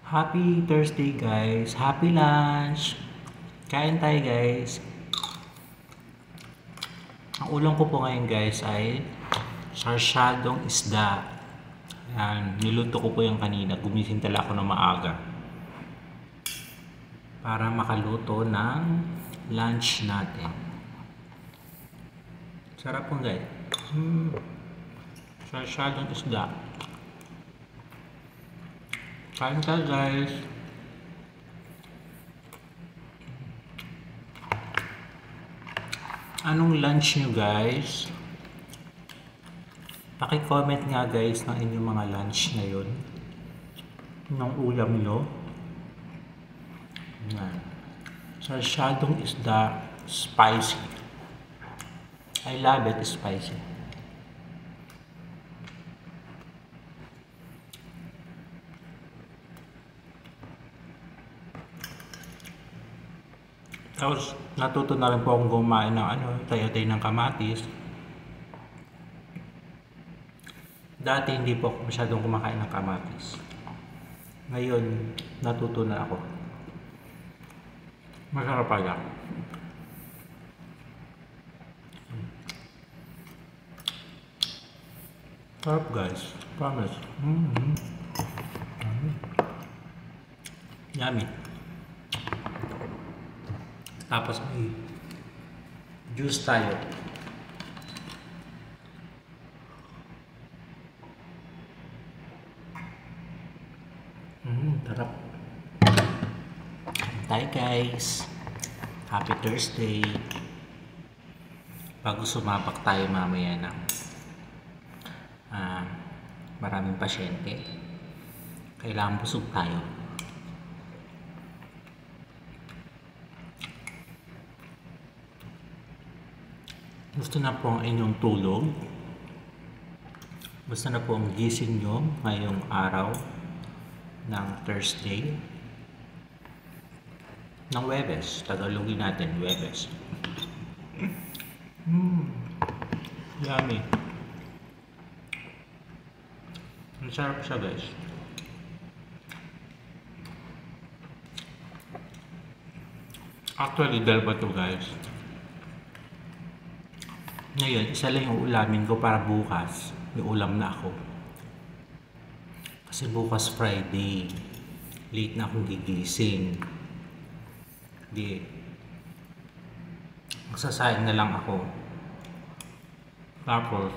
Happy Thursday guys! Happy lunch! Kain tayo guys! Ang ulam ko po ngayon guys ay sarsyadong isda. Yan, niluto ko po yung kanina. Gumising talaga ako ng maaga. Para makaluto ng lunch natin. Sarap po guys. Sarsyadong isda. Kain tayo guys! Anong lunch nyo guys? Paki-comment nga guys ng inyong mga lunch ngayon. Ng ulam nyo. Yan. Sarsyadong isda, spicy. I love it, spicy. Tapos, natuto na rin po akong kumain ng tayo-tayo ng kamatis. Dati hindi po ako masyadong kumakain ng kamatis. Ngayon, natuto na ako. Masarap pala. Sarap guys. Promise. Yummy. Tapos may juice tayo. Sarap. Tayo guys. Happy Thursday. Bago sumapak tayo mamaya ng maraming pasyente, kailangan busog tayo. Gusto na po ang inyong tulog. Gusto na po ang gising nyo ngayong araw ng Thursday. Ng Huwebes. Tagalogin natin, Huwebes. Yummy. Ang sarap siya guys. Actually, dalawa to guys. Ngayon, isa lang yung ulamin ko para bukas. May ulam na ako. Kasi bukas Friday. Late na akong gigising. Di. Magsasayang na lang ako. Tapos,